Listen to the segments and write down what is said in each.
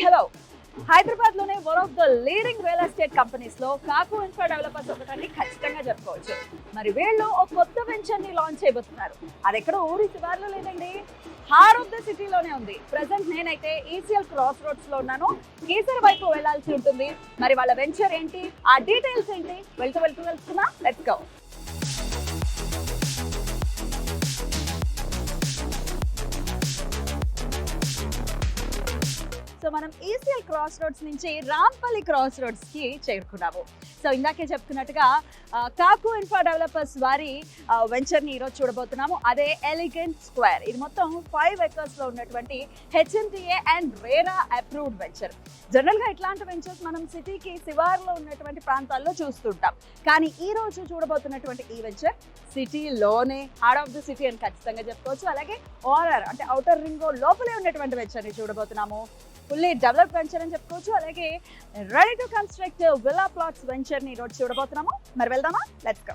Hello హైదరాబాద్లోనే one of the leading real estate కంపెనీస్లో కాకు ఇన్ఫ్రా డెవలపర్స్ ఒకటాన్ని ఖచ్చితంగా చెప్పుకోవచ్చు. మరి వీళ్ళు ఒక కొత్త వెంచర్ని లాంచ్ చేయబోతున్నారు. అది ఎక్కడ ఊరి శివార్లో లేదండి, హార్ట్ ఆఫ్ ద సిటీలోనే ఉంది. ప్రజెంట్ నేనైతే ఈసీఎల్ క్రాస్ రోడ్స్లో ఉన్నాను. కీసర వైపు వెళ్లాల్సి ఉంటుంది. మరి వాళ్ళ వెంచర్ ఏంటి, ఆ డీటెయిల్స్ ఏంటి, వెళ్తూ తెలుసుకుందాం. Let's go. సో మనం ఈసీఎల్ క్రాస్ రోడ్స్ నుంచి రాంపల్లి క్రాస్ రోడ్స్కి చేరుకున్నాము. సో ఇందాకే చెప్పుకున్నట్టుగా కాకు ఇన్ఫ్రా డెవలపర్స్ వారి వెంచర్ని ఈరోజు చూడబోతున్నాము. అదే ఎలిగెంట్ స్క్వేర్. ఇది మొత్తం 5 acres ఉన్నటువంటి HMDA and RERA approved venture. జనరల్గా ఇట్లాంటి వెంచర్స్ మనం సిటీకి శివార్లో ఉన్నటువంటి ప్రాంతాల్లో చూస్తుంటాం. కానీ ఈ రోజు చూడబోతున్నటువంటి ఈ వెంచర్ సిటీలోనే హార్ట్ ఆఫ్ ద సిటీ అని ఖచ్చితంగా చెప్పుకోవచ్చు. అలాగే ఓఆర్ఆర్ అంటే ఔటర్ రింగ్ రోడ్ లోపలే ఉన్నటువంటి వెంచర్ని చూడబోతున్నాము. ఫుల్లీ డెవలప్ వెంచర్ అని చెప్పుకోవచ్చు. అలాగే ready to construct villa plots వెంచర్ని ఈరోజు చూడబోతున్నాము. మరి వెళ్దామా? Let's go.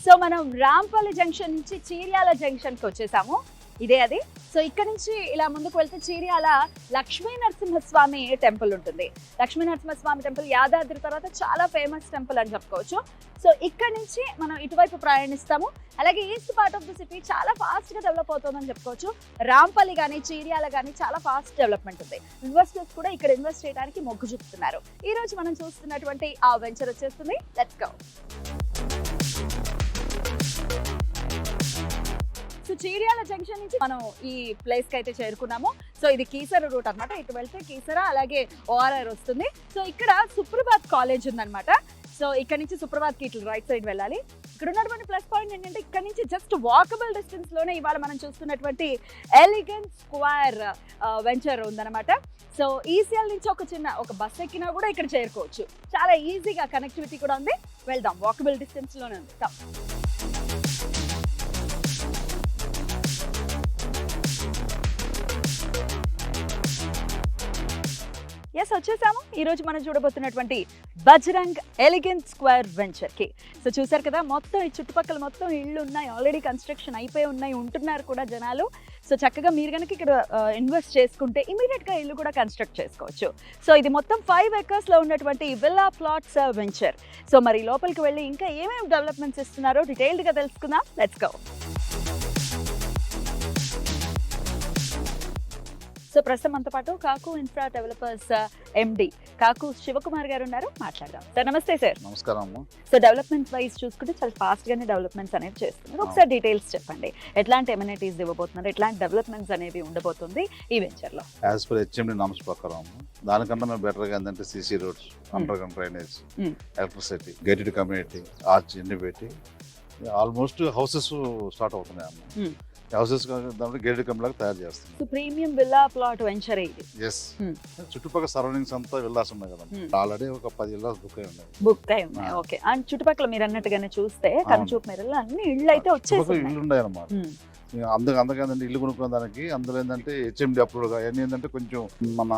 సో మనం రాంపల్లి జంక్షన్ నుంచి చీర్యాల జంక్షన్కి వచ్చేసాము. ఇదే అది. సో ఇక్కడ నుంచి ఇలా ముందుకు వెళ్తే చీర్యాల లక్ష్మీ నరసింహస్వామి టెంపుల్ ఉంటుంది. లక్ష్మీ నరసింహస్వామి టెంపుల్ యాదాద్రి తర్వాత చాలా ఫేమస్ టెంపుల్ అని చెప్పుకోవచ్చు. సో ఇక్కడ నుంచి మనం ఇటువైపు ప్రయాణిస్తాము. అలాగే east part of the city చాలా ఫాస్ట్గా డెవలప్ అవుతుందని చెప్పుకోవచ్చు. రాంపల్లి కానీ చీర్యాల కానీ చాలా ఫాస్ట్ డెవలప్మెంట్ ఉంది. ఇన్వెస్టర్స్ కూడా ఇక్కడ ఇన్వెస్ట్ చేయడానికి మొగ్గు చూపుతున్నారు. ఈ రోజు మనం చూస్తున్నటువంటి ఆ వెంచర్ వచ్చేస్తుంది. Let's go. So Cheeryal junction నుంచి మనం ఈ ప్లేస్కి అయితే చేరుకున్నాము. సో ఇది కీసర రూట్ అనమాట. ఇటు వెళ్తే కీసర అలాగే ఓఆర్ఆర్ వస్తుంది. సో ఇక్కడ సుప్రభాత్ కాలేజ్ ఉందన్నమాట. సో ఇక్కడ నుంచి సుప్రభాత్కి ఇట్లా రైట్ సైడ్ వెళ్ళాలి. ఇక్కడ ఉన్నటువంటి ప్లస్ పాయింట్ ఏంటంటే ఇక్కడ నుంచి జస్ట్ వాకబుల్ డిస్టెన్స్లోనే ఇవాళ మనం చూస్తున్నటువంటి ఎలిగెంట్ స్క్వేర్ వెంచర్ ఉందన్నమాట. సో ఈసీఎల్ నుంచి ఒక బస్ ఎక్కినా కూడా ఇక్కడ చేరుకోవచ్చు. చాలా ఈజీగా కనెక్టివిటీ కూడా ఉంది. వెళ్దాం, వాకబుల్ డిస్టెన్స్లోనే ఉంది. ఎస్, వచ్చేసాము. ఈరోజు మనం చూడబోతున్నటువంటి బజరంగ్ ఎలిగెంట్ స్క్వేర్ వెంచర్కి. సో చూసారు కదా, మొత్తం ఈ చుట్టుపక్కల మొత్తం ఇళ్ళు ఉన్నాయి. ఆల్రెడీ కన్స్ట్రక్షన్ అయిపోయి ఉన్నాయి, ఉంటున్నారు కూడా జనాలు. సో చక్కగా మీరు కనుక ఇక్కడ ఇన్వెస్ట్ చేసుకుంటే ఇమీడియట్గా ఇల్లు కూడా కన్స్ట్రక్ట్ చేసుకోవచ్చు. సో ఇది మొత్తం 5 acres ఉన్నటువంటి విల్లా ప్లాట్స్ వెంచర్. సో మరి లోపలికి వెళ్ళి ఇంకా ఏమేమి డెవలప్మెంట్స్ ఇస్తున్నారో డీటెయిల్డ్గా తెలుసుకుందాం. Let's go. సో ప్రస్తుతం మనతో పాటు కాకు ఇన్ఫ్రా డెవలపర్స్ ఎండి కాకు శివకుమార్ గారు ఉన్నారు. మాట్లాడదాం. సార్ నమస్తే. సార్ నమస్కారం. సో డెవలప్మెంట్ వైజ్ చూసుకుంటే చాలా ఫాస్ట్గానే డెవలప్మెంట్స్ అనేవి చేస్తున్నారు. ఒకసారి డీటెయిల్స్ చెప్పండి. ఎట్లాంటి ఎమ్యూనిటీస్ ఇవ్వబోతున్నారు, ఎట్లాంటి డెవలప్మెంట్స్ అనేవి ఉండబోతుంది ఈ వెంచర్లో? యాజ్ పర్ హెచ్ఎండి నామ్స్ ప్రకారం దానికన్నా మేము బెటర్గా ఏంటంటే CC roads, under ground drainage, electricity, gated community, arch ఇన్ని పెట్టి ఆల్మోస్ట్ హౌసెస్ స్టార్ట్ అవుతున్నాయి అమ్మ. హౌసెస్ గేటెడ్ కమ్యూనిటీ తయారు చేస్తున్నాం. So premium villa plot venture ఇది. ఎస్, చుట్టుపక్కల సరౌండింగ్స్ అంతా విల్లాస్ ఉన్నాయి కదా. ఆల్రెడీ ఒక 10 విల్లాస్ బుక్ అయి ఉన్నాయి. ఓకే. అండ్ చుట్టుపక్కల మీరు అన్నట్టుగానే చూస్తే కనుచూపు మేరలో అన్ని ఇళ్ళు అయితే వచ్చేసి ఇల్లు ఉన్నాయి అన్నమాట. అందుకంటే ఇల్లు కొనుక్కున్న దానికి అందులో ఏంటంటే హెచ్ఎండి అప్రూవ్డ్ అవన్నీ ఏంటంటే కొంచెం మన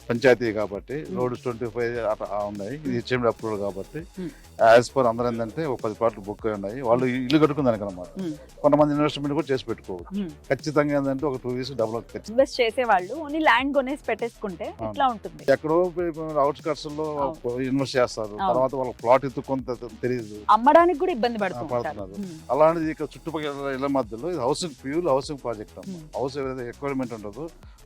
పంచాయతీ కాబట్టి రోడ్స్ 25 అట్లా ఉన్నాయి. ఇది హెచ్ఎండి అప్రూవ్డ్ కాబట్టి యాజ్ పర్ అందరూ ఏంటంటే ఒక 10 ప్లాట్లు బుక్ అయి ఉన్నాయి. వాళ్ళు ఇల్లు కట్టుకున్న దానికి అనమాట. కొంతమంది ఇన్వెస్ట్మెంట్ కూడా చేసి పెట్టుకోవచ్చు. ఖచ్చితంగా ఏంటంటే ఒక 2 years డెవలప్ ఇన్వెస్ట్ చేసే వాళ్ళు ఓన్లీ ల్యాండ్ కొనేసి పెట్టేసుకుంటే ఇట్లా ఉంటుంది. ఎక్కడో అవుట్స్కట్స్ లో ఇన్వెస్ట్ చేస్తారు, తర్వాత వాళ్ళ ప్లాట్ ఎత్తుకుంత తెలియదు, అమ్మడానికి కూడా ఇబ్బంది పడుతున్నారు. అలాంటిది ఇక చుట్టుపక్కల ఇళ్ల మధ్యలో housing, pure housing project. House ఏదైతే ఎక్వైర్మెంట్ ఉండదు,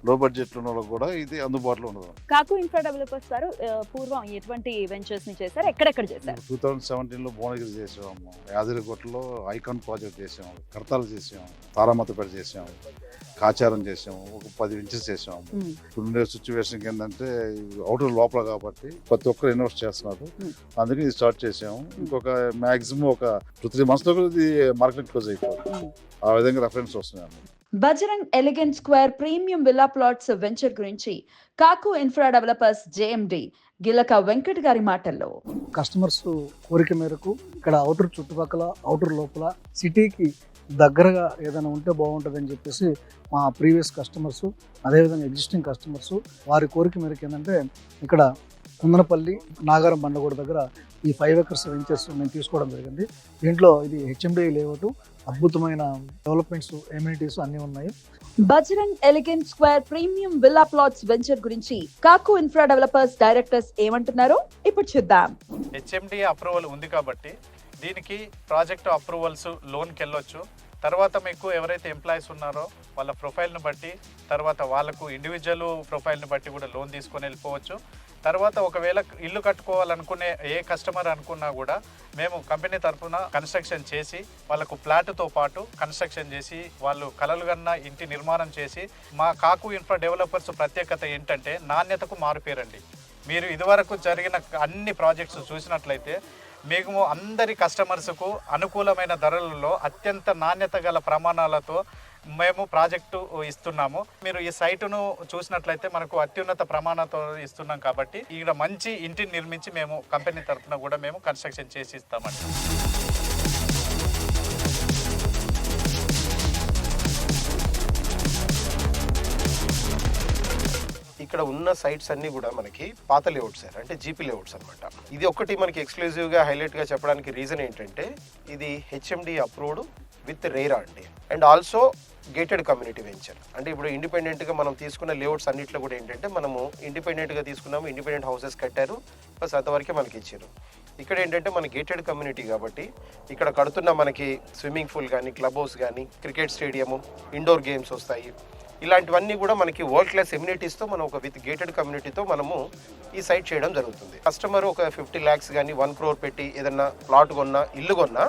లో బడ్జెట్ ఉన్న వాళ్ళకి కూడా ఇది అందుబాటులో ఉండదు. కాకు ఇన్ఫ్రా డెవలపర్స్ వారు పూర్వం ఎటువంటి వెంచర్స్ ని చేశారు, ఎక్కడెక్కడ చేశారు? 2017లో భువనగిరి చేసాము, యాదగిరిగుట్టలో ఐకాన్ ప్రాజెక్ట్ చేసాము, కర్తాలు చేసాము, తారామతపేట చేసాము, కాచారం చేసాము, ఒక 10 inches చేసాము. ఉండే సిచ్యువేషన్ ఏంటంటే అవుటర్ లోపల కాబట్టి ప్రతి ఒక్కరు ఇన్వెస్ట్ చేస్తున్నారు. అందుకే ఇది స్టార్ట్ చేసాము. ఇంకొక మాక్సిమం ఒక 2-3 months లో ఇది మార్కెట్ క్లోజ్ అయిపోతుంది. ఆ విధంగా రెఫరెన్స్ వస్తున్నాయి. Bajrang elegant square premium villa plots venture గురించి కాకు ఇన్ఫ్రా డెవలపర్స్ జేఎండి గిలక వెంకట్ గారి మాటల్లో. కస్టమర్స్ కోరిక మేరకు ఇక్కడ అవుటర్ చుట్టుపక్కల, అవుటర్ లోపల సిటీకి దగ్గరగా ఏదైనా ఉంటే బాగుంటుందని చెప్పేసి మా ప్రీవియస్ కస్టమర్స్, అదేవిధంగా ఎగ్జిస్టింగ్ కస్టమర్స్ వారి కోరిక మేరకు ఏంటంటే ఇక్కడ కుందనపల్లి నాగారం బండగూడ దగ్గర ఈ 5 acres వెంచర్స్ మేము తీసుకోవడం జరిగింది. దీంట్లో ఇది హెచ్ఎండి లేఅవుట్, అద్భుతమైన డెవలప్మెంట్స్, ఎమ్యూనిటీస్ అన్నీ ఉన్నాయి. Bajrang elegant square premium villa plots venture గురించి కాకు ఇన్ఫ్రా డెవలపర్స్ డైరెక్టర్స్ ఏమంటున్నారో ఇప్పుడు చూద్దాం. హెచ్ఎండి అప్రూవల్ ఉంది కాబట్టి దీనికి ప్రాజెక్ట్ అప్రూవల్స్ లోన్కి వెళ్ళొచ్చు. తర్వాత మీకు ఎవరైతే ఎంప్లాయీస్ ఉన్నారో వాళ్ళ ప్రొఫైల్ని బట్టి, తర్వాత వాళ్ళకు ఇండివిజువల్ ప్రొఫైల్ని బట్టి కూడా లోన్ తీసుకొని వెళ్ళిపోవచ్చు. తర్వాత ఒకవేళ ఇల్లు కట్టుకోవాలనుకునే ఏ కస్టమర్ అనుకున్నా కూడా మేము కంపెనీ తరఫున కన్స్ట్రక్షన్ చేసి వాళ్ళకు ఫ్లాట్తో పాటు కన్స్ట్రక్షన్ చేసి వాళ్ళు కలలు కన్నా ఇంటి నిర్మాణం చేసి, మా కాకు ఇన్ఫ్రా డెవలపర్స్ ప్రత్యేకత ఏంటంటే నాణ్యతకు మారుపేరండి. మీరు ఇదివరకు జరిగిన అన్ని ప్రాజెక్ట్స్ చూసినట్లయితే మేము అందరి కస్టమర్స్కు అనుకూలమైన ధరలలో అత్యంత నాణ్యత గల ప్రమాణాలతో మేము ప్రాజెక్టు ఇస్తున్నాము. మీరు ఈ సైటును చూసినట్లయితే మనకు అత్యున్నత ప్రమాణాలతో ఇస్తున్నాం కాబట్టి ఇక్కడ మంచి ఇంటిని నిర్మించి మేము కంపెనీ తరఫున కూడా మేము కన్స్ట్రక్షన్ చేసి ఇస్తామండి. ఇక్కడ ఉన్న సైట్స్ అన్నీ కూడా మనకి పాత లేఅవుట్స్ సార్, అంటే జీపీ లేఅవుట్స్ అనమాట. ఇది ఒకటి మనకి ఎక్స్క్లూజివ్గా హైలైట్గా చెప్పడానికి రీజన్ ఏంటంటే ఇది హెచ్ఎండి అప్రూవ్డ్ విత్ రేరా అండి, and also gated community venture. అంటే ఇప్పుడు ఇండిపెండెంట్గా మనం తీసుకున్న లేఅవుట్స్ అన్నింటిలో కూడా ఏంటంటే మనము ఇండిపెండెంట్గా తీసుకున్నాము, ఇండిపెండెంట్ హౌసెస్ కట్టారు, బస్ అంతవరకే మనకి ఇచ్చారు. ఇక్కడ ఏంటంటే మన గేటెడ్ కమ్యూనిటీ కాబట్టి ఇక్కడ కడుతున్న మనకి స్విమ్మింగ్ పూల్ కానీ, క్లబ్ హౌస్ కానీ, క్రికెట్ స్టేడియము, ఇండోర్ గేమ్స్ వస్తాయి. ఇలాంటివన్నీ కూడా మనకి వరల్డ్ క్లాస్ ఎమ్యూనిటీస్తో మనం ఒక విత్ గేటెడ్ కమ్యూనిటీతో మనము ఈ సైట్ చేయడం జరుగుతుంది. కస్టమర్ ఒక 50 lakhs కానీ 1 crore పెట్టి ఏదన్నా ప్లాట్ కొన్నా, ఇల్లు కొన్నా